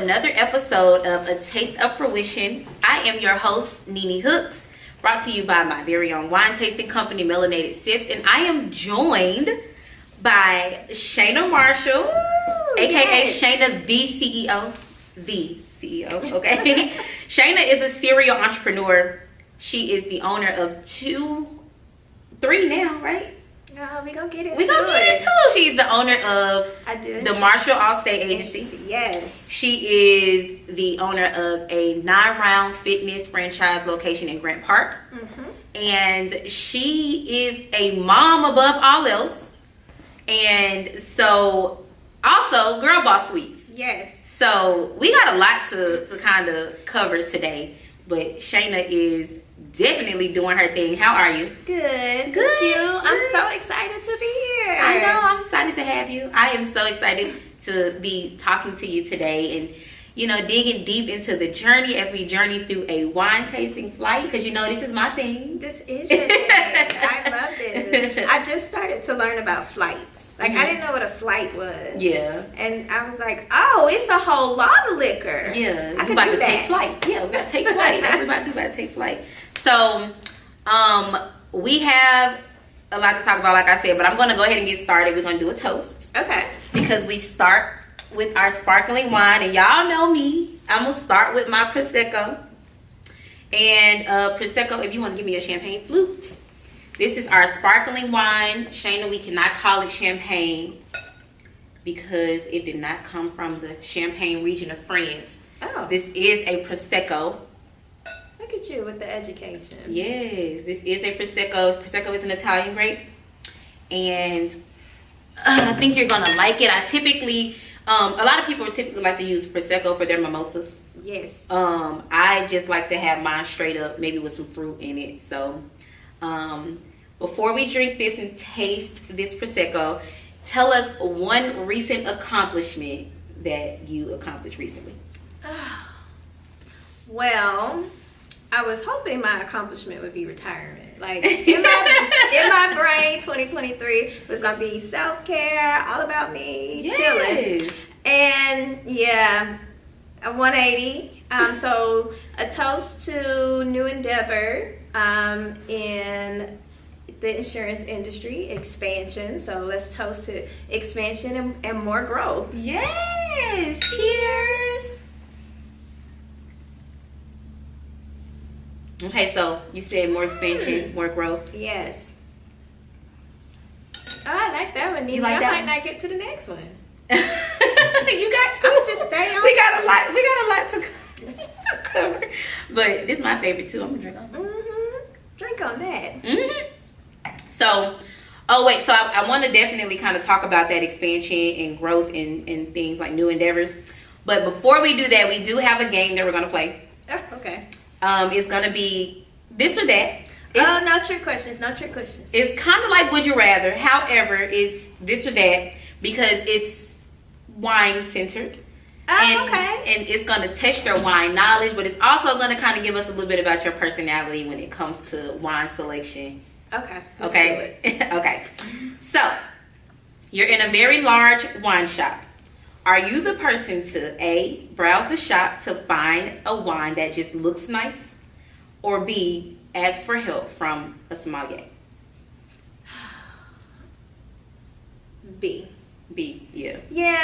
another episode of A Taste of Fruition. I am your host, Nini Hooks, brought to you by my very own wine tasting company, Melanated Sips, and I am joined by Shayna Marshall, aka Shayna, the CEO. The CEO, okay? Shayna is a serial entrepreneur. She is the owner of three now, right? No, we're going to get into it. We're going to get into it. She's the owner of the Marshall Allstate Agency. Yes. She is the owner of a 9-round fitness franchise location in Grant Park. Mm-hmm. And she is a mom above all else. And so, also, Girl Boss Sweets. Yes. So, we got a lot to kind of cover today. But Shayna is definitely doing her thing. How are you? Good. You? I'm so excited to be here. I know. I'm excited to have you. I am so excited to be talking to you today and, digging deep into the journey as we journey through a wine tasting flight, because this is my thing. This is your thing. I love this. I just started to learn about flights. I didn't know what a flight was. Yeah. And I was like, oh, it's a whole lot of liquor. Yeah. We're about to take flight. Yeah, we're about to take flight. That's what we're about to do. We're about to take flight. So, we have a lot to talk about, like I said, but I'm going to go ahead and get started. We're going to do a toast. Okay. Because we start with our sparkling wine, and y'all know me. I'm going to start with my Prosecco. And Prosecco, if you want to give me a champagne flute. This is our sparkling wine. Shayna, we cannot call it champagne because it did not come from the Champagne region of France. Oh. This is a Prosecco. Look at you with the education. Yes, this is a Prosecco. Prosecco is an Italian grape. And I think you're going to like it. I typically, a lot of people typically like to use Prosecco for their mimosas. Yes. I just like to have mine straight up, maybe with some fruit in it. So, before we drink this and taste this Prosecco, tell us one recent accomplishment that you accomplished recently. Well, I was hoping my accomplishment would be retirement. Like in my brain, 2023 was gonna be self-care, all about me, chilling. And yeah, a 180. So a toast to new endeavor in the insurance industry, expansion. So let's toast to expansion and more growth. Yes. Cheers. Okay, so you said more expansion, more growth. Yes. Oh, I like that one. You like I that might one? not get to the next one. You got to. I'll just stay on. We got a lot to cover. But this is my favorite too. I'm gonna drink on. Drink on that. So, so I want to definitely kind of talk about that expansion and growth and things like new endeavors. But before we do that, we do have a game that we're gonna play. Oh, okay. It's gonna be this or that. No trick questions. It's kind of like Would You Rather. However, it's this or that because it's wine centered. Okay. And it's going to test your wine knowledge, but it's also going to kind of give us a little bit about your personality when it comes to wine selection. Okay. Let's do it. Okay. So, you're in a very large wine shop. Are you the person to A, browse the shop to find a wine that just looks nice, or B, ask for help from a sommelier? B, yeah. Yeah,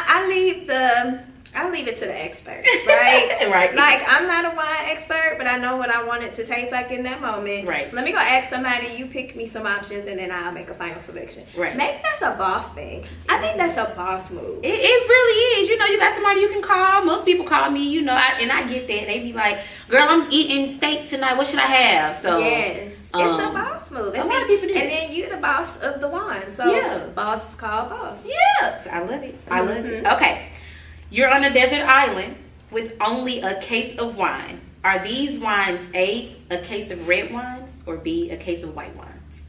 I leave it to the experts, right? Right. Like, I'm not a wine expert, but I know what I want it to taste like in that moment. Right. So let me go ask somebody, you pick me some options, and then I'll make a final selection. Right. Maybe that's a boss thing. I think that's a boss move. It really is. You got somebody you can call. Most people call me, and I get that. They be like, girl, I'm eating steak tonight. What should I have? So yes. It's a boss move. A lot of people do. And then you're the boss of the wine. So yeah. Boss call boss. Yeah. I love it. I love it. Okay. You're on a desert island with only a case of wine. Are these wines A, a case of red wines, or B, a case of white wines?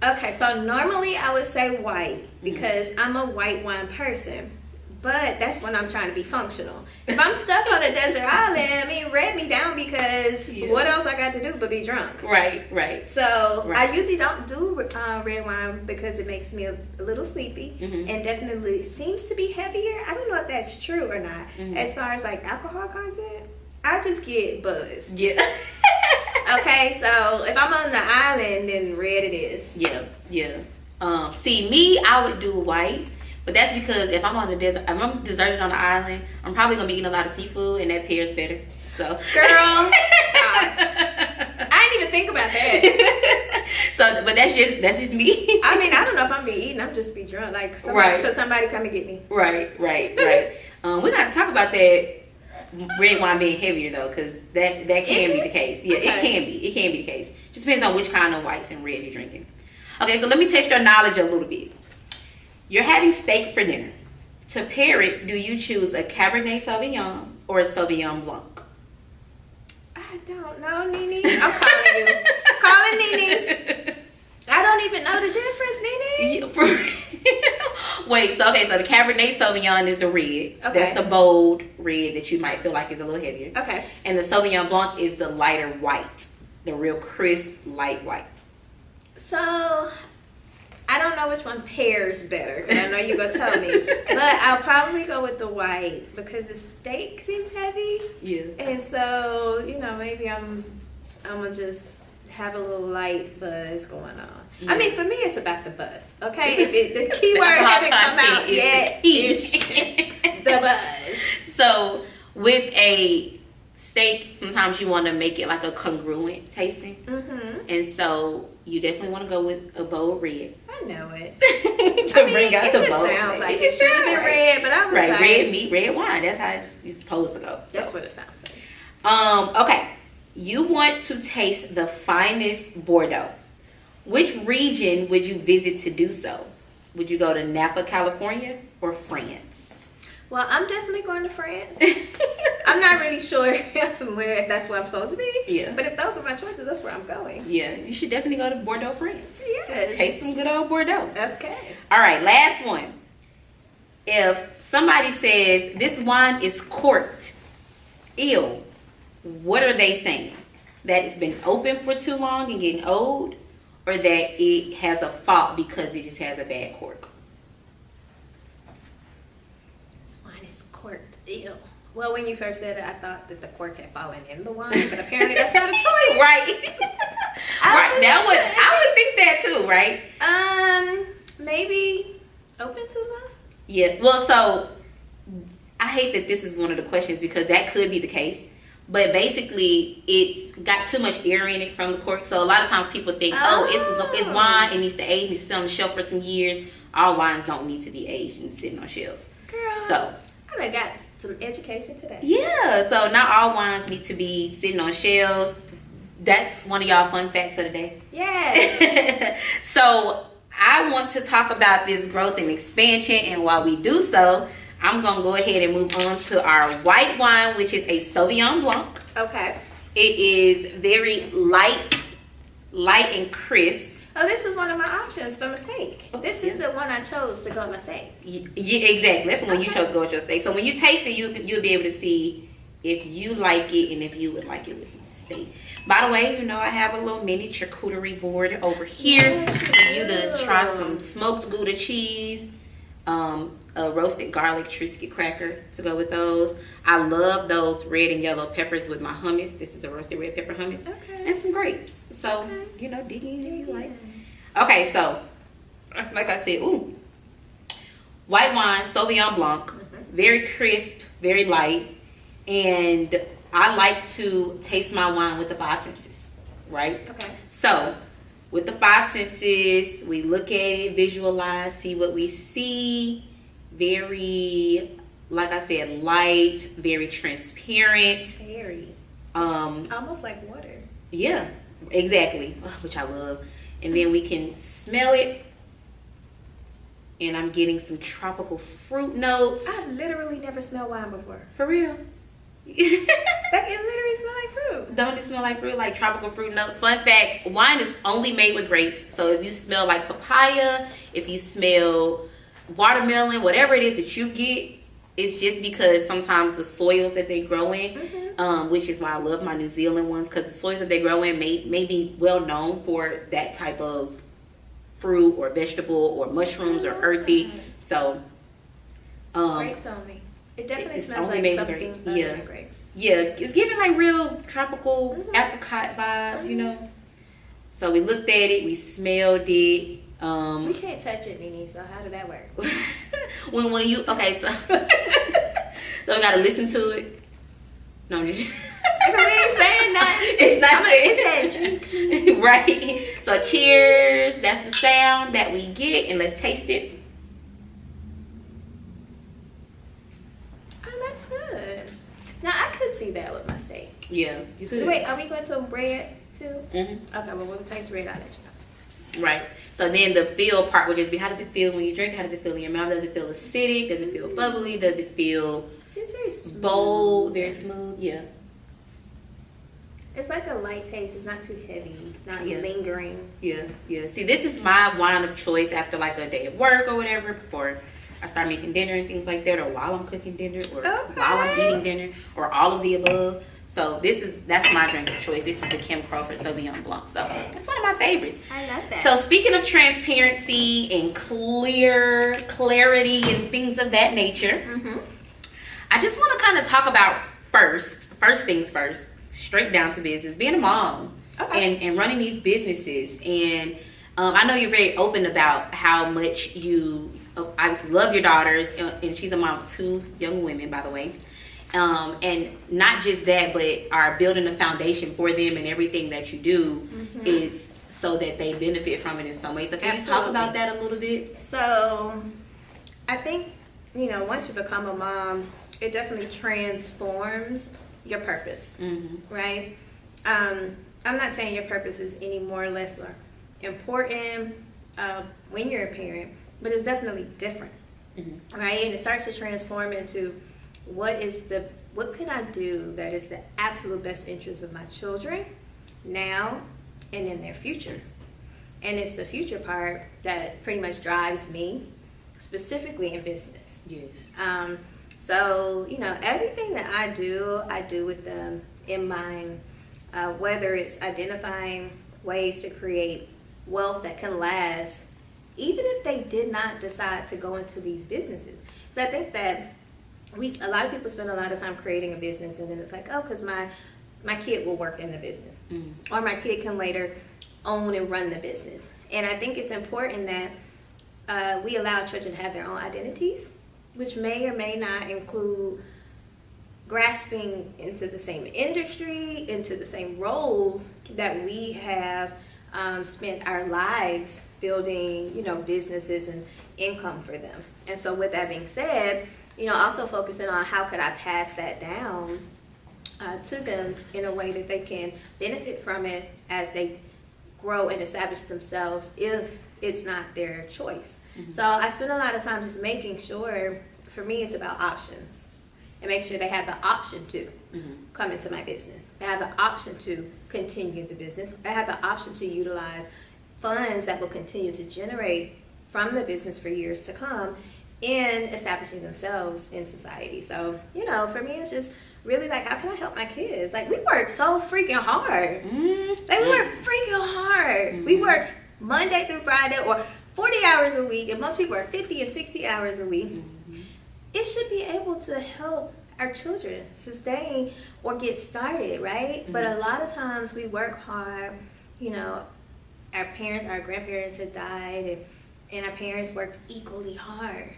Okay, so normally I would say white because I'm a white wine person. but that's when I'm trying to be functional. If I'm stuck on a desert island, I mean, red me down because what else I got to do but be drunk? Right. So I usually don't do red wine because it makes me a little sleepy and definitely seems to be heavier. I don't know if that's true or not. As far as like alcohol content, I just get buzzed. Yeah. Okay, so if I'm on the island, then red it is. Yeah. See, me, I would do white, but that's because if I'm on the desert, if I'm deserted on the island, I'm probably gonna be eating a lot of seafood, and that pairs better. So, girl, stop. I didn't even think about that. So, but that's just me. I mean, I don't know if I'm be eating. I'm just be drunk, like until somebody come and get me. Right. We got to talk about that red wine being heavier though, because that can be the case. Yeah, okay. It can be the case. Just depends on which kind of whites and reds you're drinking. Okay, so let me test your knowledge a little bit. You're having steak for dinner. To pair it, do you choose a Cabernet Sauvignon or a Sauvignon Blanc? I don't know, Nini. I'm calling you. Calling Nini. I don't even know the difference, Nini. Wait, so the Cabernet Sauvignon is the red. Okay. That's the bold red that you might feel like is a little heavier. Okay. And the Sauvignon Blanc is the lighter white, the real crisp, light white. So, I don't know which one pairs better, because I know you're going to tell me. But I'll probably go with the white, because the steak seems heavy. Yeah. And so, maybe I'm going to just have a little light buzz going on. Yeah. I mean, for me, it's about the buzz, okay? If the keyword haven't come out yet, it's the buzz. So, with a steak, sometimes you want to make it like a congruent tasting. And so, you definitely want to go with a bold red. I know it. Bring out the bold. Sounds like it should have been red, but I was like, red meat, red wine. That's how it's supposed to go. That's what it sounds like. Okay. You want to taste the finest Bordeaux. Which region would you visit to do so? Would you go to Napa, California, or France? Well, I'm definitely going to France. I'm not really sure if that's where I'm supposed to be. Yeah. But if those are my choices, that's where I'm going. Yeah, you should definitely go to Bordeaux, France. Yes. Taste some good old Bordeaux. Okay. All right, last one. If somebody says this wine is corked, ew, what are they saying? That it's been open for too long and getting old, or that it has a fault because it just has a bad cork? This wine is corked. Ew. Well, when you first said it, I thought that the cork had fallen in the wine, but apparently that's not a choice. Right. I would think that too, right? Maybe open too long? Yeah. Well, so I hate that this is one of the questions because that could be the case. But basically, it's got too much air in it from the cork. So a lot of times people think, it's wine, it needs to age, it needs to sit on the shelf for some years. All wines don't need to be aged and sitting on shelves. Girl, so I done got some education today. Yeah, so not all wines need to be sitting on shelves. That's one of y'all fun facts of the day. Yes. So I want to talk about this growth and expansion, and while we do so, I'm going to go ahead and move on to our white wine, which is a Sauvignon Blanc. Okay. It is very light and crisp. Oh, this was one of my options for mistake. This is the one I chose to go with my steak. Yeah, exactly. That's the one you chose to go with your steak. So when you taste it, you'll be able to see if you like it and if you would like it with some steak. By the way, I have a little mini charcuterie board over here for you to try some smoked Gouda cheese, a roasted garlic Triscuit cracker to go with those. I love those red and yellow peppers with my hummus. This is a roasted red pepper hummus. Okay. And some grapes. So, dig in if you like. Okay, so, like I said, white wine, Sauvignon Blanc, very crisp, very light, and I like to taste my wine with the five senses, right? Okay. So, with the five senses, we look at it, visualize, see what we see. Very, like I said, light, very transparent. Very. Almost like water. Yeah, exactly, which I love. And then we can smell it. And I'm getting some tropical fruit notes. I've literally never smelled wine before. For real. It literally smells like fruit. Don't it smell like fruit, like tropical fruit notes? Fun fact, wine is only made with grapes. So if you smell like papaya, if you smell watermelon, whatever it is that you get, it's just because sometimes the soils that they grow in, which is why I love my New Zealand ones, because the soils that they grow in may be well known for that type of fruit or vegetable or mushrooms or earthy. So grapes only. It definitely smells like something other than grapes. Yeah, it's giving like real tropical apricot vibes, you know. So we looked at it, we smelled it. We can't touch it, Nini. So how did that work? when you okay, so so we gotta listen to it. No, I'm just Because it ain't saying nothing. It's not saying. It said drink. Right. So cheers. That's the sound that we get, and let's taste it. Oh, that's good. Now I could see that with my steak. Yeah, you could. Wait, are we going to red too? Mm-hmm. Okay, well when it tastes red, I'll let you know. Right. So then the feel part would just be, how does it feel when you drink? How does it feel in your mouth? Does it feel acidic? Does it feel bubbly? Does it feel It's very smooth. bold? Very smooth? Yeah. It's like a light taste. It's not too heavy, not Yeah. lingering. Yeah, yeah. See, this is my wine of choice after like a day of work or whatever, before I start making dinner and things like that, or while I'm cooking dinner, or while I'm eating dinner, or all of the above. So that's my drink of choice. This is the Kim Crawford Sauvignon Blanc. So it's one of my favorites. I love that. So speaking of transparency and clarity and things of that nature, I just want to kind of talk about first things first, straight down to business, being a mom and running these businesses. And I know you're very open about how much you obviously love your daughters, and she's a mom of 2 young women, by the way. And not just that, but are building a foundation for them, and everything that you do is so that they benefit from it in some way. So can you talk about that a little bit? So I think, once you become a mom, it definitely transforms your purpose, right? I'm not saying your purpose is any more or less important when you're a parent, but it's definitely different, right? And it starts to transform into what can I do that is the absolute best interest of my children now and in their future. And it's the future part that pretty much drives me, specifically in business. Yes. So, everything that I do with them in mind, whether it's identifying ways to create wealth that can last, even if they did not decide to go into these businesses. So I think that a lot of people spend a lot of time creating a business, and then it's like, because my kid will work in the business, or my kid can later own and run the business. And I think it's important that we allow children to have their own identities, which may or may not include grasping into the same industry, into the same roles that we have spent our lives building, businesses and income for them. And so with that being said, also focusing on how could I pass that down to them in a way that they can benefit from it as they grow and establish themselves if it's not their choice. So I spend a lot of time just making sure, for me, it's about options, and make sure they have the option to come into my business. They have the option to continue the business. They have the option to utilize funds that will continue to generate from the business for years to come in establishing themselves in society. So, for me, it's just really like, how can I help my kids? Like, we work so freaking hard. Like, we work freaking hard. We work Monday through Friday, or 40 hours a week, and most people are 50 and 60 hours a week. It should be able to help our children sustain or get started, right? But a lot of times we work hard, our parents, our grandparents had died, and our parents worked equally hard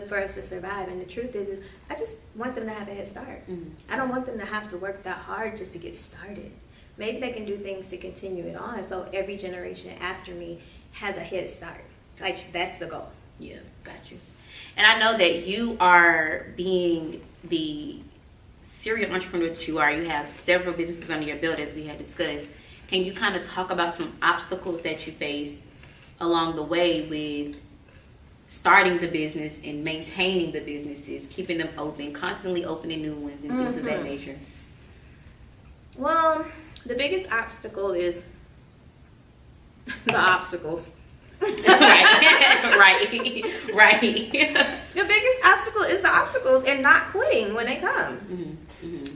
for us to survive. And the truth is I just want them to have a head start. I don't want them to have to work that hard just to get started. Maybe they can do things to continue it on, so every generation after me has a head start. Like, that's the goal. Yeah, got you. And I know that you are, being the serial entrepreneur that you are, you have several businesses under your belt, as we had discussed. Can you kind of talk about some obstacles that you face along the way with starting the business and maintaining the businesses, keeping them open, constantly opening new ones and things of that nature? Well, the biggest obstacle is the obstacles. Right. The biggest obstacle is the obstacles and not quitting when they come.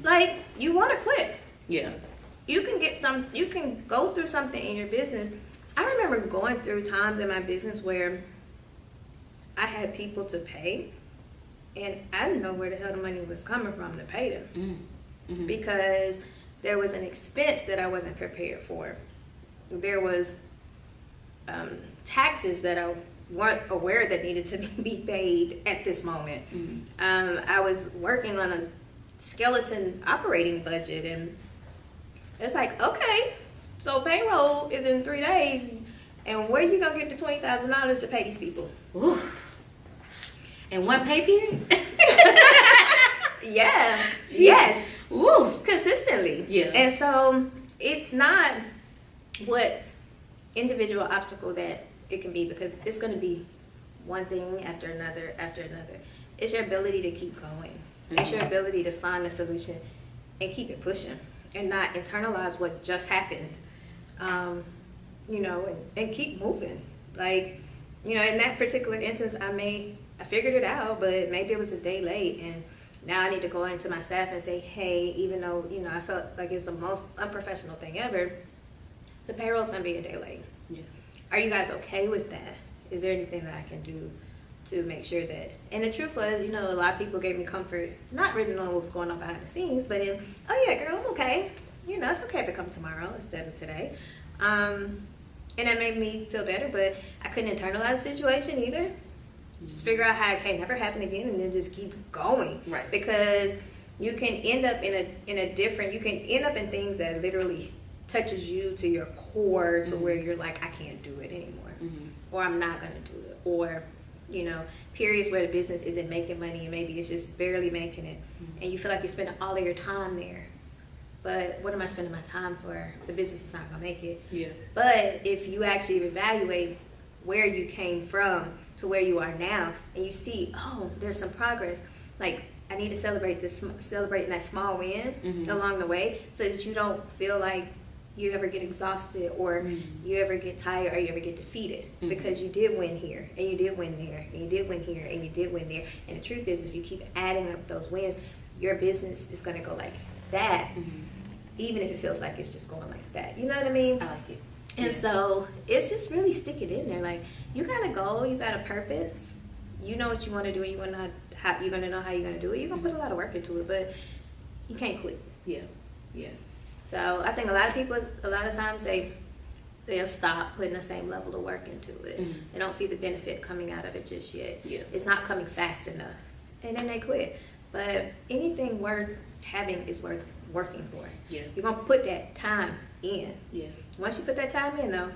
Like, you want to quit. Yeah. You can go through something in your business. I remember going through times in my business where I had people to pay, and I didn't know where the hell the money was coming from to pay them. Because there was an expense that I wasn't prepared for. There was taxes that I weren't aware that needed to be paid at this moment. I was working on a skeleton operating budget, and it's like, okay, so payroll is in 3 days, and where you gonna get the $20,000 to pay these people? Ooh. In one pay period? Yeah. Yes. Ooh. Consistently. Yeah. And so it's not what individual obstacle that it can be, because it's going to be one thing after another after another. It's your ability to keep going. It's your ability to find a solution and keep it pushing and not internalize what just happened. And keep moving. Like, in that particular instance, I figured it out, but maybe it was a day late, and now I need to go into my staff and say, hey, even though, I felt like it's the most unprofessional thing ever, the payroll's going to be a day late. Yeah. Are you guys okay with that? Is there anything that I can do to make sure that? And the truth was, a lot of people gave me comfort, not really knowing what was going on behind the scenes, but oh yeah, girl, I'm okay. It's okay to come tomorrow instead of today. And that made me feel better, but I couldn't internalize the situation either. Just figure out how it can't never happen again, and then just keep going. Right. Because you can end up you can end up in things that literally touches you to your core, to where you're like, I can't do it anymore, or I'm not gonna do it, or periods where the business isn't making money and maybe it's just barely making it, and you feel like you're spending all of your time there. But what am I spending my time for? The business is not gonna make it. Yeah. But if you actually evaluate where you came from to where you are now, and you see, oh, there's some progress. Like, I need to celebrating that small win along the way, so that you don't feel like you ever get exhausted, or you ever get tired, or you ever get defeated, because you did win here, and you did win there, and you did win here, and you did win there. And the truth is, if you keep adding up those wins, your business is going to go like that, even if it feels like it's just going like that. You know what I mean? I like it. And so it's just really stick it in there. Like, you got a goal, you got a purpose, you know what you want to do, and you're going to know how you're going to do it. You're going to put a lot of work into it, but you can't quit. Yeah. So I think a lot of people, a lot of times they'll stop putting the same level of work into it. They don't see the benefit coming out of it just yet. Yeah. It's not coming fast enough, and then they quit. But anything worth having is worth working for. Yeah. You're going to put that time in. Yeah. Once you put that time in, though,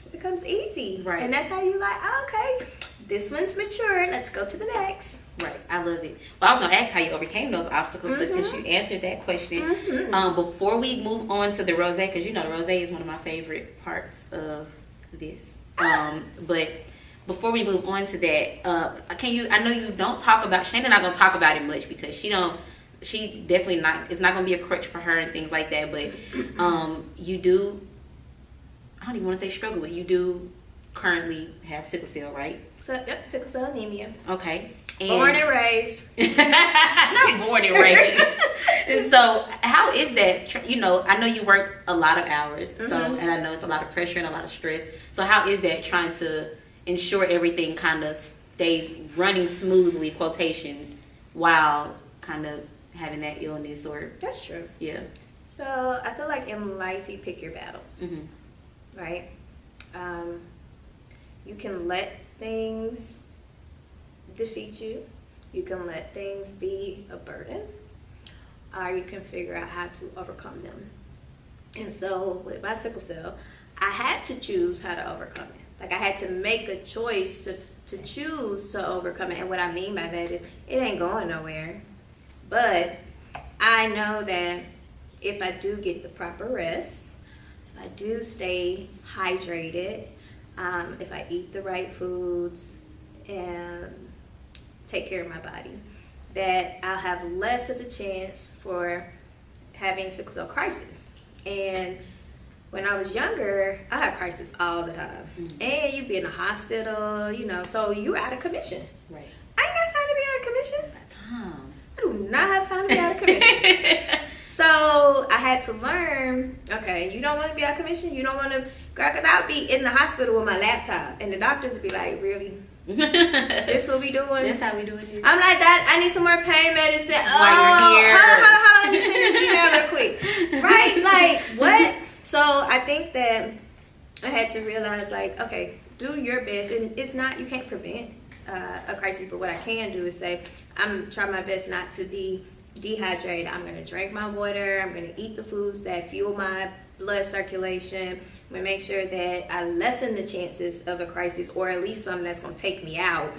it becomes easy. Right. And that's how you like, oh, okay, this one's mature. Let's go to the next. Right. I love it. Well, I was going to ask how you overcame those obstacles, but since you answered that question, before we move on to the rosé, because the rosé is one of my favorite parts of this. But before we move on to that, I know you don't talk about, Shayna not going to talk about it much, because she definitely not, it's not going to be a crutch for her and things like that, but you do, I don't even want to say struggle with, you do currently have sickle cell, right? So, yep, sickle cell anemia. Okay. Born and raised. Not born and raised. And so how is that, I know you work a lot of hours, so, and I know it's a lot of pressure and a lot of stress, so how is that trying to ensure everything kind of stays running smoothly, quotations, while kind of having that illness? Or That's true. Yeah. So I feel like in life you pick your battles, right? You can let things defeat you. You can let things be a burden, or you can figure out how to overcome them. And so with my sickle cell, I had to choose how to overcome it. Like, I had to make a choice to choose to overcome it. And what I mean by that is, it ain't going nowhere. But I know that if I do get the proper rest, if I do stay hydrated, if I eat the right foods and take care of my body, that I'll have less of a chance for having sickle cell crisis. And when I was younger, I had crisis all the time. And you'd be in the hospital, you know, so you out of commission. Right. I ain't got time to be out of commission. Time. I do not have time to be out of commission. So I had to learn, okay, you don't want to be out of commission? You don't want to, girl, because I would be in the hospital with my laptop, and the doctors would be like, really? This what we doing? That's how we doing it. I'm like, that. I need some more pain medicine. While you're here. Hold on. Let me send this email real quick. Right? Like, what? So I think that I had to realize, like, okay, do your best. And it's not, you can't prevent a crisis, but what I can do is say, I'm trying my best not to be dehydrated. I'm going to drink my water. I'm going to eat the foods that fuel my blood circulation. I'm going to make sure that I lessen the chances of a crisis, or at least something that's going to take me out,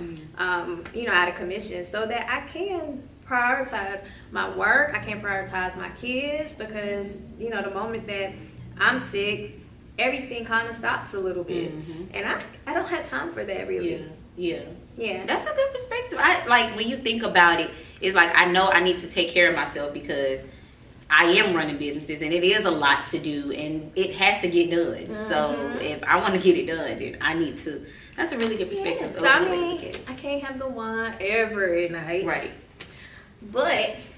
you know, out of commission, so that I can prioritize my work. I can prioritize my kids, because, you know, the moment that I'm sick, everything kind of stops a little bit. And I don't have time for that, really. Yeah. That's a good perspective. I like when you think about it, it's like I know I need to take care of myself because I am running businesses and it is a lot to do and it has to get done. So if I want to get it done, then I need to. That's a really good perspective. Yeah. So I mean, I can't have the wine every night. Right. But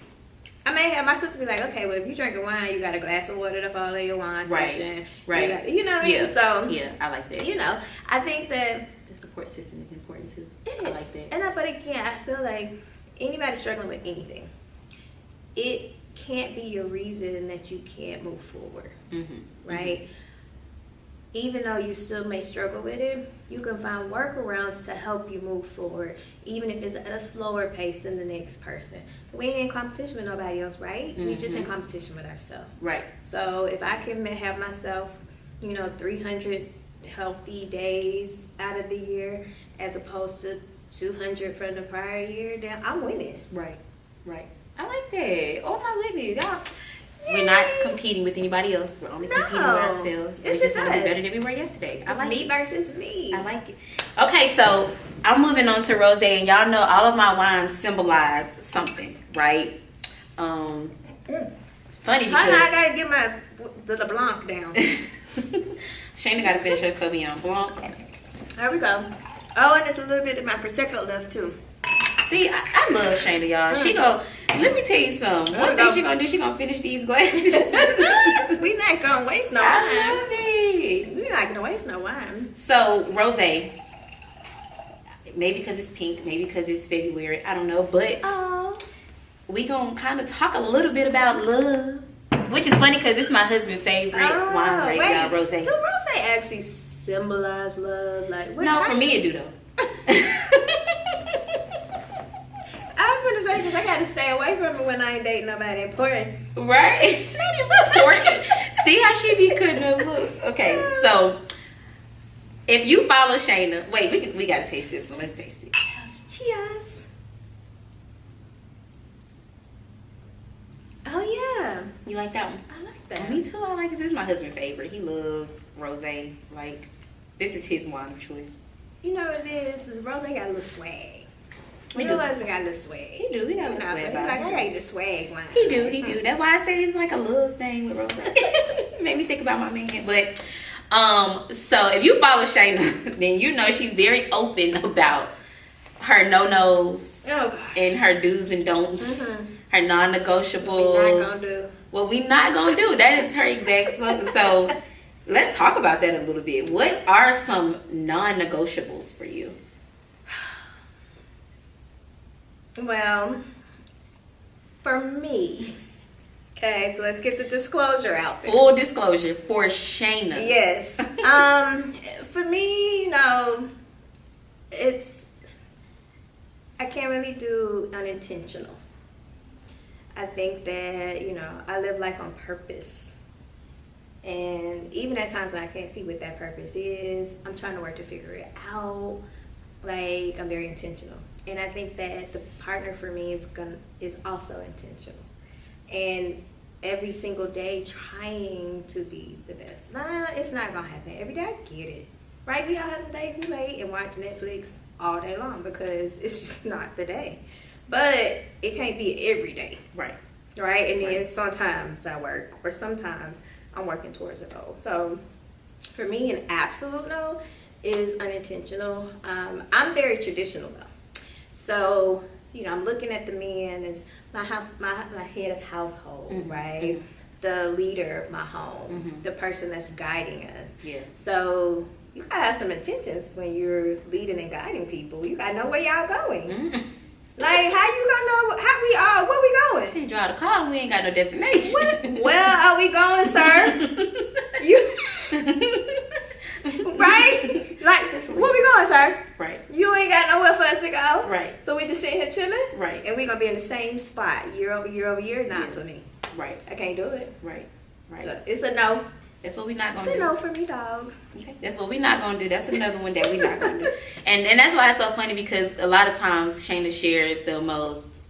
I may have my sister be like, okay, well, if you drink a wine, you got a glass of water to follow your wine session. Right. You know what I mean? So yeah, I like that. You know, I think that the support system is important too. It is. I like that. And but again, I feel like anybody struggling with anything, it can't be a reason that you can't move forward. Right? Even though you still may struggle with it, you can find workarounds to help you move forward, even if it's at a slower pace than the next person. We ain't in competition with nobody else, right? We just in competition with ourselves. Right. So if I can have myself, you know, 300 healthy days out of the year as opposed to 200 from the prior year, then I'm winning. Right. I like that. Oh my goodness, y'all. We're not competing with anybody else. We're only competing with ourselves. It's just us. Be better than we were yesterday. I like me versus me. I like it. Okay, so I'm moving on to rosé, and y'all know all of my wines symbolize something, right? Funny because I gotta get my the Blanc down. Shayna gotta finish her Sauvignon Blanc. There we go. Oh, and there's a little bit of my Prosecco left too. See, I love Shayna, y'all. She go. Let me tell you something. One thing she gonna do, she gonna finish these glasses. We not gonna waste no wine. I love it. We're not gonna waste no wine. So rosé, maybe because it's pink, maybe because it's February, I don't know, but we gonna kind of talk a little bit about love, which is funny because this is my husband's favorite wine right now, rosé. Do rosé actually symbolize love? Like, no, for me it do though. I was gonna say, because I gotta stay away from it when I ain't dating nobody important. Right? Not important. See how she be cutting her look. Okay, so if you follow Shayna, wait, we gotta taste this, so let's taste it. Cheers. Oh yeah. You like that one? I like that. Me too, I like it. This is my husband's favorite. He loves rosé. Like, this is his wine of choice. You know what it is? Rosé got a little swag. We do. Got a little swag. He do. He got a little swag. He's like, I got the swag wine. He do. That's why I say it's like a love thing with rosé. Made me think about my man. But so if you follow Shayna, then you know she's very open about her no-nos and her do's and don'ts, her non-negotiables. What we not gonna do. That is her exact slogan. So let's talk about that a little bit. What are some non-negotiables for you? Well, for me, okay, so let's get the disclosure out there. Full disclosure for Shayna. Yes. For me, you know, I can't really do unintentional. I think that, you know, I live life on purpose. And even at times when I can't see what that purpose is, I'm trying to work to figure it out. Like, I'm very intentional. And I think that the partner for me is also intentional. And every single day trying to be the best. Nah, it's not going to happen. Every day I get it. Right? We all have the days we lay and watch Netflix all day long because it's just not the day. But it can't be every day. Right. And then sometimes I work or sometimes I'm working towards a goal. So for me, an absolute no is unintentional. I'm very traditional though. So, I'm looking at the man as my head of household, mm-hmm. right? Mm-hmm. The leader of my home, mm-hmm. the person that's guiding us. Yeah. So you gotta have some intentions when you're leading and guiding people. You gotta know where y'all going. Mm-hmm. Like, how you gonna know where we going? Can't drive the car and we ain't got no destination. Where are we going, sir? Right? Like, where we going, sir? Right. You ain't got nowhere for us to go. Right. So we just sitting here chilling? Right. And we gonna be in the same spot year over year over year? Not for me. Right. I can't do it. Right. So it's a no. That's what we're not gonna do. It's a no for me, dog. Okay. That's what we're not gonna do. That's another one that we're not gonna do. And that's why it's so funny, because a lot of times Shayna shares the most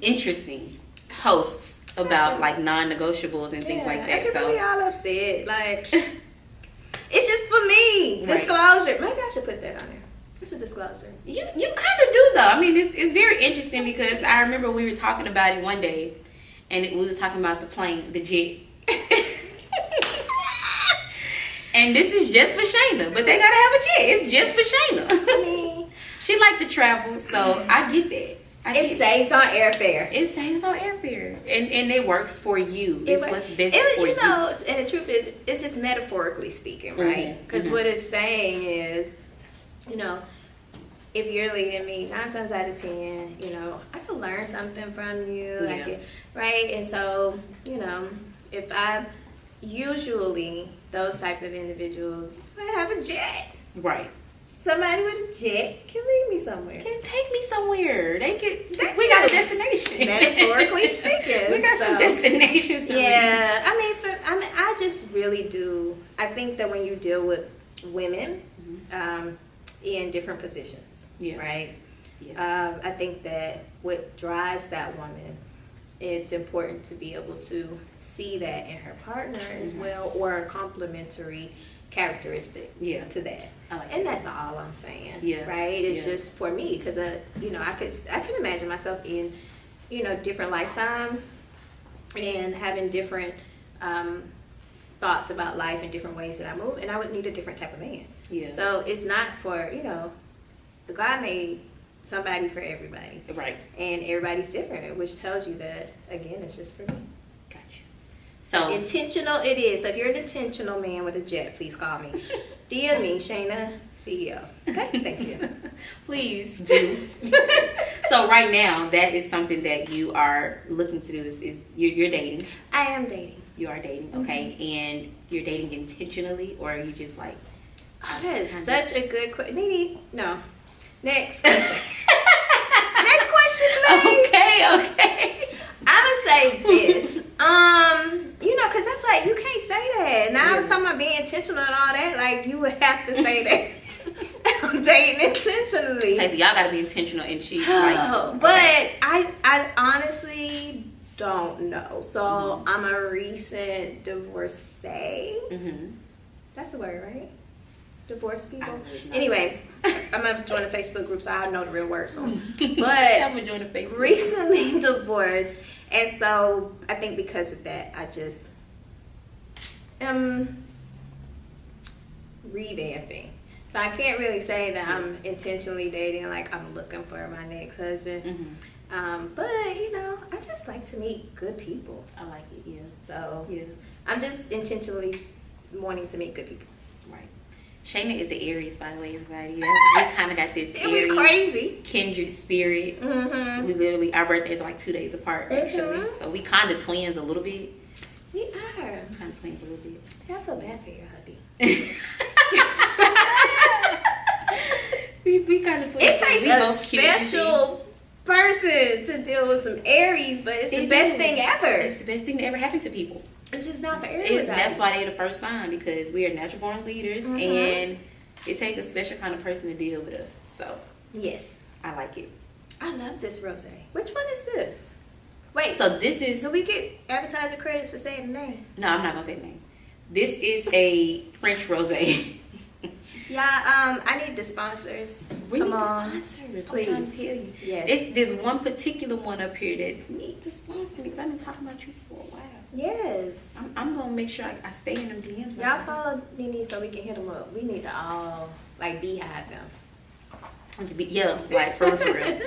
interesting posts about like non-negotiables and things like that. Everybody all upset. Like, it's just for me. Right. Disclosure. Maybe I should put that on there. It's a disclosure. You kind of do though. I mean, it's very interesting, because I remember we were talking about it one day, and we was talking about the plane, the jet. And this is just for Shayna, but they gotta have a jet. It's just for Shayna. I mean, she like to travel, so I get that. It saves on airfare. It saves on airfare, and it works for you. It's what's best for you. And the truth is, it's just metaphorically speaking, right? Because what it's saying is, if you're leading me 9 times out of 10, I could learn something from you, right? And so, if I usually those type of individuals, I have a jet, right? Somebody with a jet can lead me somewhere. Can take me somewhere. We got a destination. Metaphorically speaking, we got some destinations. Yeah, I just really do. I think that when you deal with women in different positions, right? Yeah. I think that what drives that woman, it's important to be able to see that in her partner as well, or a complementary characteristic to that. And that's all I'm saying. Yeah. Right? It's just for me, because I can imagine myself in different lifetimes and having different thoughts about life and different ways that I move, and I would need a different type of man. Yeah. So it's not for God made somebody for everybody. Right. And everybody's different, which tells you that, again, it's just for me. Gotcha. So intentional it is. So if you're an intentional man with a jet, please call me. DM me, Shayna, CEO. Okay? Thank you. Please do. So right now, that is something that you are looking to do, is you're dating. I am dating. You are dating, okay. And you're dating intentionally, or are you just like... Oh, that is such a good question. Nini, no. Next question. Next question, please. Okay. I'm gonna say this. Because that's like, you can't say that. Now I was talking about being intentional and all that. Like, you would have to say that. I'm dating intentionally. Okay, so y'all gotta be intentional, and she's but I honestly don't know. So I'm a recent divorcee. That's the word, right? Divorce people. Anyway, I'm gonna join a Facebook group, so I know the real word. So, but I'm gonna join a Facebook recently divorced, and so I think because of that, I just am revamping. So I can't really say that I'm intentionally dating, like I'm looking for my next husband. But I just like to meet good people. I like it. Yeah. So I'm just intentionally wanting to meet good people. Right. Shayna is an Aries, by the way, everybody. We kind of got this Aries crazy kindred spirit. We literally, our birthdays are like 2 days apart, actually. So we kind of twins a little bit. We are. Kind of twins a little bit. I feel bad for your hubby. we kind of twins. It takes a special person to deal with some Aries, but it's the best thing ever. It's the best thing that ever happened to people. It's just not for everybody. That's why they're the first sign, because we are natural born leaders, and it takes a special kind of person to deal with us. So yes, I like it. I love this rosé. Which one is this? Wait, so this is... Do we get advertiser credits for saying the name? No, I'm not going to say the name. This is a French rosé. Yeah, I need the sponsors. We need the sponsors. Please. I'm trying to tell you. Yes. There's one particular one up here that needs to sponsor me, because I've been talking about you for a while. Yes. I'm gonna make sure I stay in them DMs. Y'all follow Nini so we can hit them up. We need to all like beehive them. Yeah, like for real.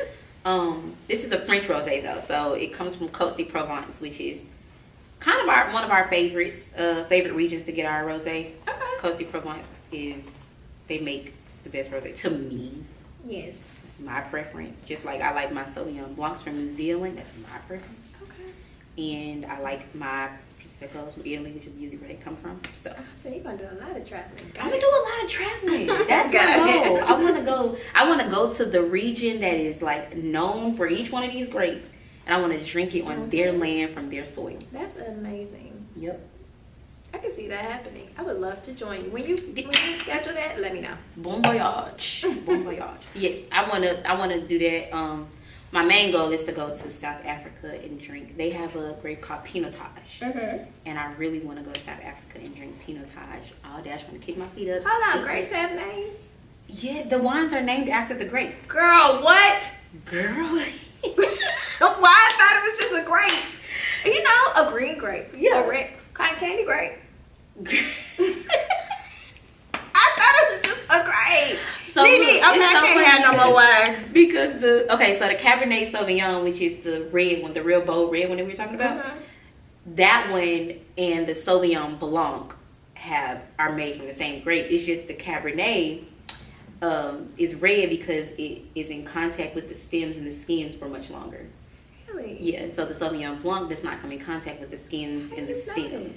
This is a French rosé though, so it comes from Côte de Provence, which is kind of one of our favorites, favorite regions to get our rosé. Okay. Côte de Provence they make the best rosé to me. Yes. It's my preference. Just like I like my Sauvignon Blancs from New Zealand, that's my preference. Okay. And I like my Prosecco's from Italy, which is usually where they come from. So you're gonna do a lot of traveling. I'm gonna do a lot of traveling. That's my goal. I wanna go to the region that is like known for each one of these grapes, and I wanna drink it on their land from their soil. That's amazing. Yep. I can see that happening. I would love to join you. When you schedule that, let me know. Bon voyage. Bon voyage. Yes, I wanna do that. My main goal is to go to South Africa and drink. They have a grape called Pinotage. And I really want to go to South Africa and drink Pinotage. Oh, Dash want to kick my feet up. Hold on, grapes have names? Yeah, the wines are named after the grape. Girl, what? Girl. Why I thought it was just a grape. You know, a green grape. Yeah. A red cotton candy grape. I thought it was just a grape. So Nini, I can't have no more wine. Because so the Cabernet Sauvignon, which is the red one, the real bold red one that we were talking about, that one and the Sauvignon Blanc are made from the same grape. It's just the Cabernet is red because it is in contact with the stems and the skins for much longer. Really? Yeah, and so the Sauvignon Blanc does not come in contact with the skins and the stems.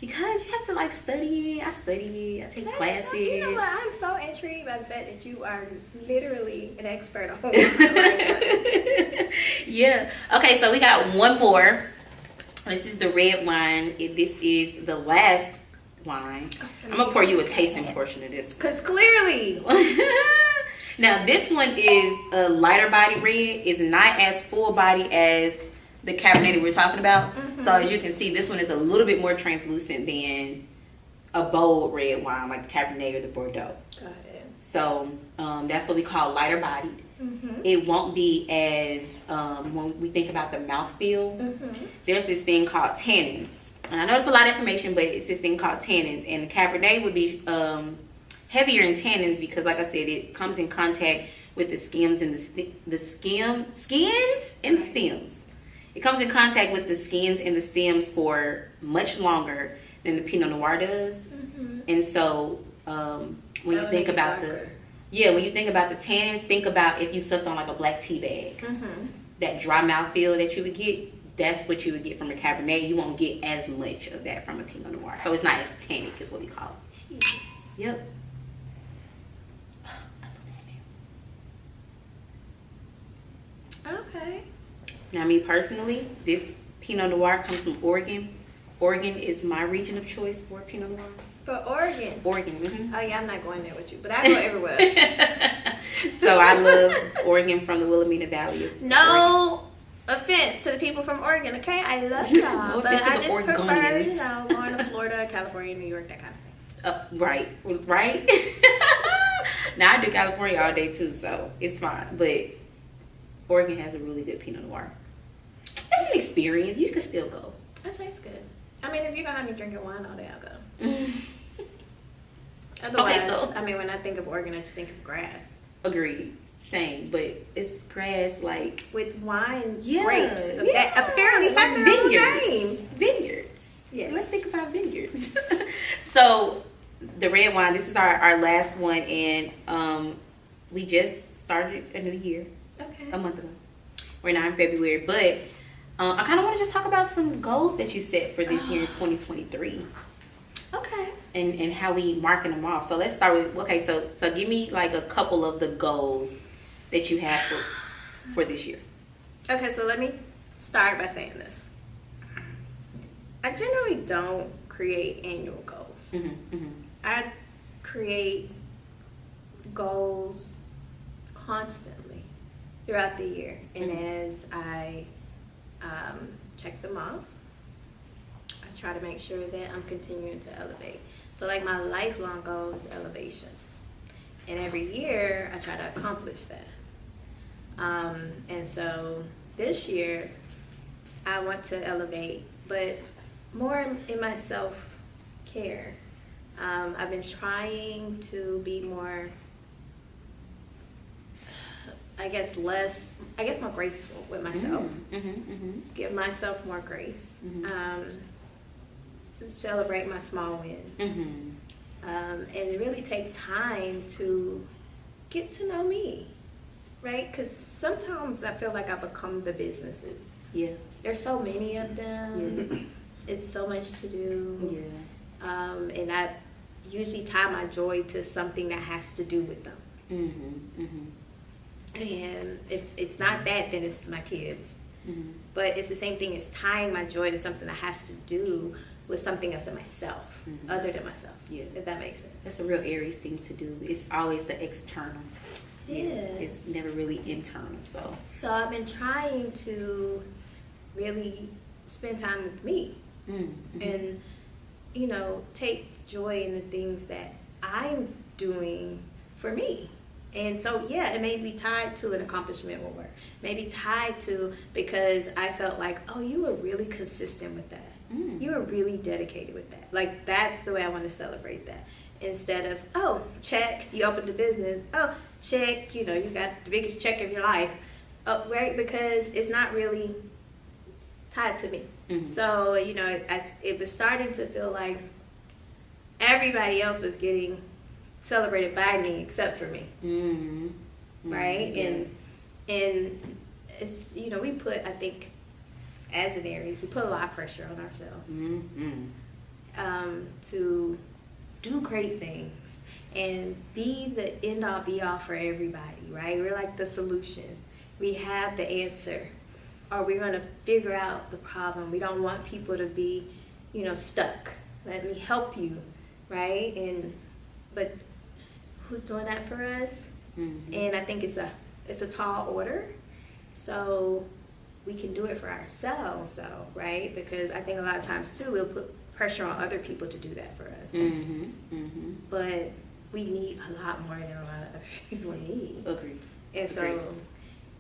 Because you have to like study it. I study it. I take classes. You know what? I'm so intrigued by the fact that you are literally an expert on wine. Yeah. Okay, so we got one more. This is the red wine. This is the last wine. I'm gonna pour you a tasting portion of this. Cause clearly. Now this one is a lighter body red. It's not as full body as the Cabernet that we're talking about. So as you can see, this one is a little bit more translucent than a bold red wine like the Cabernet or the Bordeaux. Got it. So that's what we call lighter bodied. It won't be as, when we think about the mouthfeel, there's this thing called tannins. And I know it's a lot of information, but it's this thing called tannins. And the Cabernet would be heavier in tannins because, like I said, it comes in contact with the skins and the skins and the stems. It comes in contact with the skins and the stems for much longer than the Pinot Noir does. And so when you think about the tannins, think about if you sucked on like a black tea bag. That dry mouthfeel that you would get, that's what you would get from a Cabernet. You won't get as much of that from a Pinot Noir. So it's not as tannic is what we call it. Jeez. Yep. I love this smell. Okay. Now, me personally, this Pinot Noir comes from Oregon. Oregon is my region of choice for Pinot Noirs. For Oregon? Oregon, Oh, yeah, I'm not going there with you, but I go everywhere else. So I love Oregon from the Willamette Valley. No offense to the people from Oregon, okay? I love y'all, but I just prefer, going to Florida, California, New York, that kind of thing. Right. Now, I do California all day, too, so it's fine. But Oregon has a really good Pinot Noir. It's an experience. You could still go. That tastes good. I mean, if you're going to have me drinking wine all day, I'll go. Otherwise, when I think of Oregon, I just think of grass. Agreed. Same. But it's grass, like... with wine, yeah, grapes. Yeah. That apparently have their own name. Vineyards. Yes. Let's think about vineyards. So, the red wine, this is our last one. And we just started a new year. Okay. A month ago. We're now in February. But I kind of want to just talk about some goals that you set for this year in 2023. Okay. And how we marking them off. So let's start with, so give me like a couple of the goals that you have for this year. Okay, so let me start by saying this. I generally don't create annual goals. I create goals constantly throughout the year. And as I check them off, I try to make sure that I'm continuing to elevate. So like my lifelong goal is elevation. And every year I try to accomplish that. And so this year I want to elevate, but more in my self-care. I've been trying to be more, more graceful with myself. Give myself more grace. Celebrate my small wins. And really take time to get to know me, right? Because sometimes I feel like I become the businesses. Yeah. There's so many of them. Yeah. It's so much to do. Yeah. And I usually tie my joy to something that has to do with them. And if it's not that, then it's my kids. But it's the same thing as tying my joy to something that has to do with something else than myself, other than myself. Yeah. If that makes sense. That's a real Aries thing to do. It's always the external. Yes. It's never really internal. So I've been trying to really spend time with me. And, take joy in the things that I'm doing for me. And so, yeah, it may be tied to an accomplishment or work. Maybe tied to because I felt like, oh, you were really consistent with that. You were really dedicated with that. Like, that's the way I want to celebrate that. Instead of, oh, check, you opened a business. Oh, check, you got the biggest check of your life. Oh, right? Because it's not really tied to me. So, it was starting to feel like everybody else was getting celebrated by me except for me. Right? Yeah. And it's, we put, I think, as an Aries, we put a lot of pressure on ourselves to do great things and be the end-all be-all for everybody, right? We're like the solution. We have the answer, or we're going to figure out the problem. We don't want people to be, stuck. Let me help you, right? But who's doing that for us? And I think it's a tall order. So we can do it for ourselves, though, right? Because I think a lot of times, too, we'll put pressure on other people to do that for us. But we need a lot more than a lot of other people need. Agreed. And so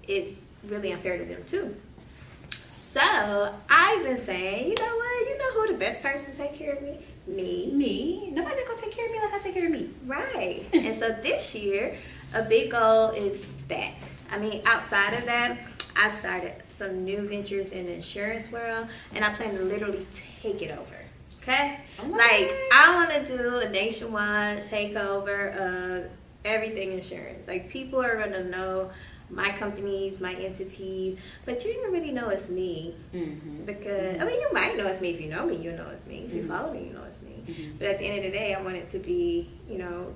it's really unfair to them, too. So I've been saying, you know what? You know who the best person to take care of me? Me. Nobody's going to take care of me like I take care of me. Right. And so this year, a big goal is that. I mean, outside of that, I've started some new ventures in the insurance world, and I plan to literally take it over. Okay? I want to do a nationwide takeover of everything insurance. Like, people are going to know my companies, my entities, but you didn't really know it's me. Because, you might know it's me. If you know me, you know it's me. If you follow me, you know it's me. But at the end of the day, I want it to be,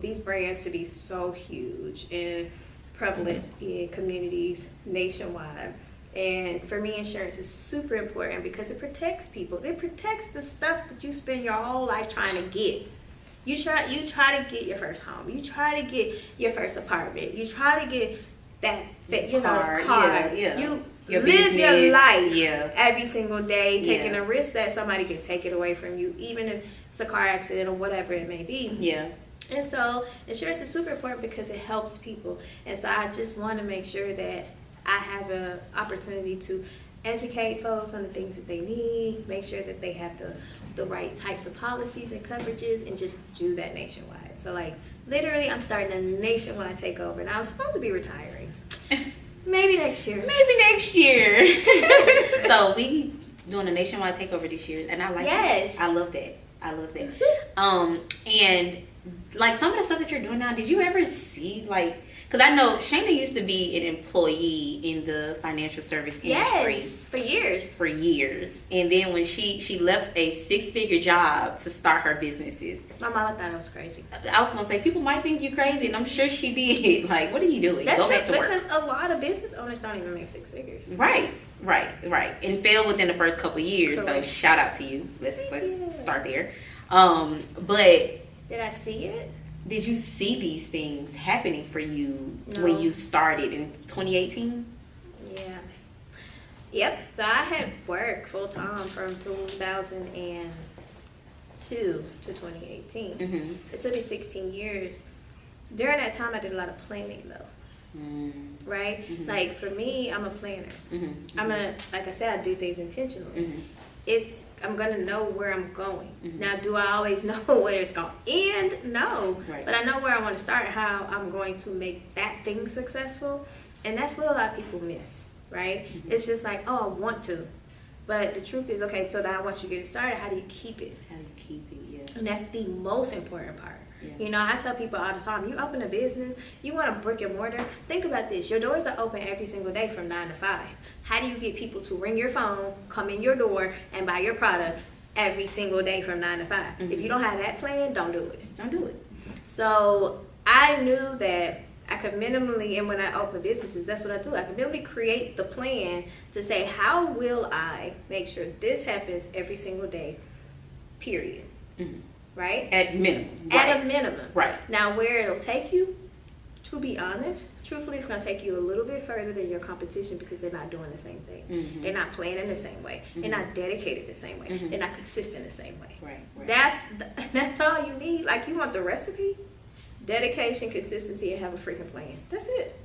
these brands to be so huge and prevalent in communities nationwide. And for me, insurance is super important because it protects people. It protects the stuff that you spend your whole life trying to get. You try to get your first home. You try to get your first apartment. You try to get that car. Yeah. You your live business, your life every single day, taking a risk that somebody could take it away from you, even if it's a car accident or whatever it may be. Yeah. And so insurance is super important because it helps people. And so I just want to make sure that I have an opportunity to educate folks on the things that they need, make sure that they have the right types of policies and coverages, and just do that nationwide. So, literally, I'm starting a nationwide takeover, and I was supposed to be retiring. Maybe next year. So we doing a nationwide takeover this year, and I like that. I love that. And some of the stuff that you're doing now, did you ever see because I know Shayna used to be an employee in the financial service industry. Yes, for years. And then when she left a 6-figure job to start her businesses. My mama thought I was crazy. I was going to say, people might think you crazy, and I'm sure she did. What are you doing? That's Go back to work. Because a lot of business owners don't even make 6 figures. Right. And failed within the first couple of years. Correct. So shout out to you. Let's start there. But did I see it? Did you see these things happening for you when you started in 2018? Yeah. Yep. So I had worked full time from 2002 to 2018. It took me 16 years. During that time, I did a lot of planning, though. Right? For me, I'm a planner. I'm like I said, I do things intentionally. I'm gonna know where I'm going. Mm-hmm. Now, do I always know where it's gonna end? No, Right. but I know where I want to start, how I'm going to make that thing successful, and that's what a lot of people miss, right? Mm-hmm. It's just like, oh, I want to, but the truth is, okay, so now once you get it started, how do you keep it? How do you keep it? Yeah. And that's the most important part. Yeah. You know, I tell people all the time, you open a business, you want a brick and mortar, think about this. Your doors are open every single day from 9 to 5. How do you get people to ring your phone, come in your door, and buy your product every single day from 9 to 5? Mm-hmm. If you don't have that plan, don't do it. Don't do it. So I knew that I could minimally, and when I open businesses, that's what I do. I can minimally create the plan to say, how will I make sure this happens every single day, period. Mm-hmm. Right? At minimum. At a minimum. Right. Now, where it'll take you, to be honest, truthfully, it's going to take you a little bit further than your competition because they're not doing the same thing. Mm-hmm. They're not planning the same way. Mm-hmm. They're not dedicated the same way. Mm-hmm. They're not consistent the same way. Right. That's all you need. Like, you want the recipe, dedication, consistency, and have a freaking plan. That's it.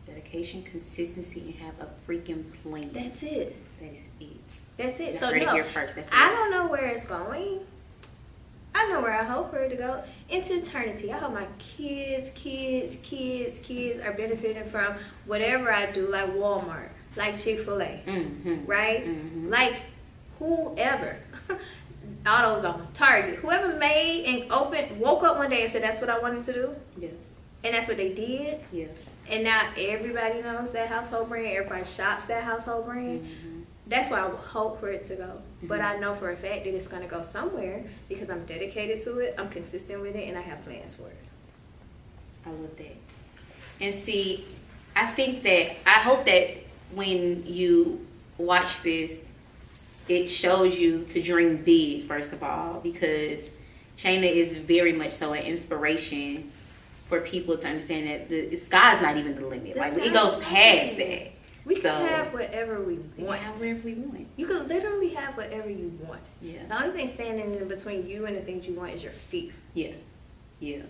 Dedication, consistency, and have a freaking plan. That's it. That is it. That's it. You So heard it no, here first. That's I don't know where it's going. I know where I hope for it to go. Into eternity. I hope my kids are benefiting from whatever I do, like Walmart, like Chick-fil-A, Mm-hmm. right? Mm-hmm. Like whoever, AutoZone, Target, whoever made and woke up one day and said that's what I wanted to do, Yeah. and that's what they did. Yeah. And now everybody knows that household brand. Everybody shops that household brand. Mm-hmm. That's where I would hope for it to go. Mm-hmm. But I know for a fact that it's going to go somewhere because I'm dedicated to it, I'm consistent with it, and I have plans for it. I love that. And see, I hope that when you watch this, it shows you to dream big, first of all, because Shayna is very much so an inspiration for people to understand that the sky's not even the limit. Like, it goes past that. We can have whatever we want. We can have whatever we want. You can literally have whatever you want. Yeah. The only thing standing in between you and the things you want is your fear. Yeah. Yeah.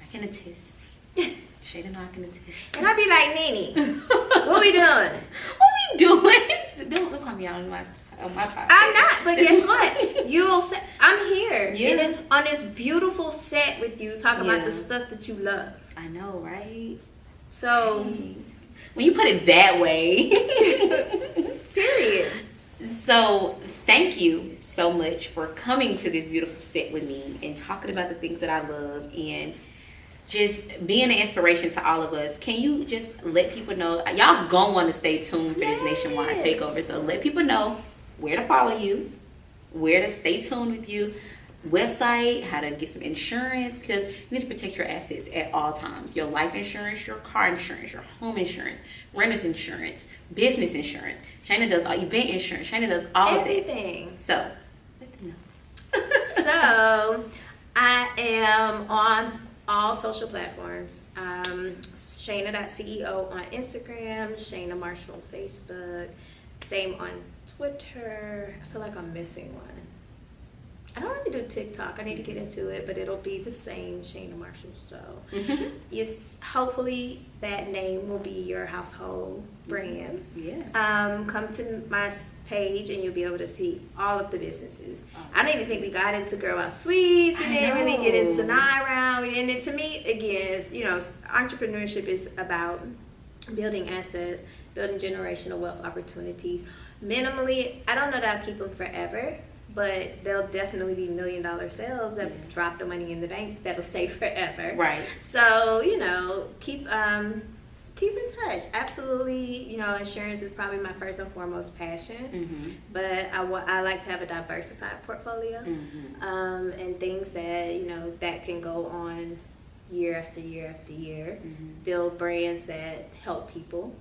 I can attest. Shayna and I can attest. And I'd be like, Nini, what we doing? What we doing? Don't call me out on my podcast. I'm not, but guess what? You'll say, I'm here. Yeah. And it's on this beautiful set with you talking about the stuff that you love. I know, right? So, when you put it that way. period. So, thank you so much for coming to this beautiful set with me and talking about the things that I love and just being an inspiration to all of us. Can you just let people know? Y'all gonna want to stay tuned for this nationwide takeover. So, let people know where to follow you, where to stay tuned with you, website, how to get some insurance, because you need to protect your assets at all times. Your life insurance, your car insurance, your home insurance, renter's insurance, business insurance. Shayna does event insurance. Shayna does all Everything. of that. So, let them know. So, I am on all social platforms. Shayna.ceo on Instagram, Shayna Marshall on Facebook, same on Twitter. I feel like I'm missing one. I don't really do TikTok. I need to get into it, but it'll be the same, Shayna Marshall. So, yes, hopefully that name will be your household brand. Yeah. Come to my page and you'll be able to see all of the businesses. I don't even think we got into Girl Out Sweets. We didn't really get into 9 Round. And then to me, again, entrepreneurship is about building assets, building generational wealth opportunities. Minimally, I don't know that I'll keep them forever, but there'll definitely be $1 million sales that drop the money in the bank that'll stay forever. Right. So, keep in touch. Absolutely, insurance is probably my first and foremost passion. But I like to have a diversified portfolio and things that, that can go on year after year after year. Build brands that help people.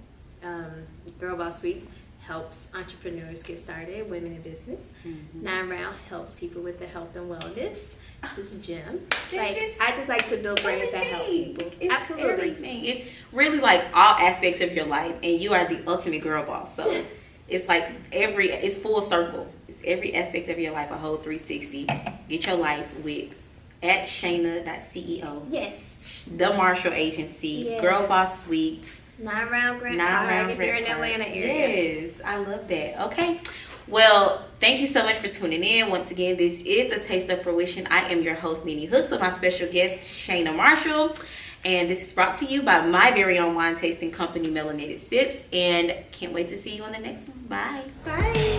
Girl Boss Sweets helps entrepreneurs get started, women in business. 9 Round helps people with their health and wellness. This is a gym. I just like to build brands that help people. It's Absolutely. Everything. It's really like all aspects of your life, and you are the ultimate girl boss. So it's like it's full circle. It's every aspect of your life, a whole 360. Get your life with at Shayna.ceo. Yes. The Marshall Agency. Yes. Girl Boss Sweets. 9 Round Grant 9 Park Round if you're in Grant Atlanta Park. area. Yes, I love that. Okay. Well, thank you so much for tuning in. Once again, this is A Taste of Fruition. I am your host, Nini Hooks, with my special guest, Shayna Marshall. And this is brought to you by my very own wine tasting company, Melanated Sips. And can't wait to see you on the next one. Bye. Bye.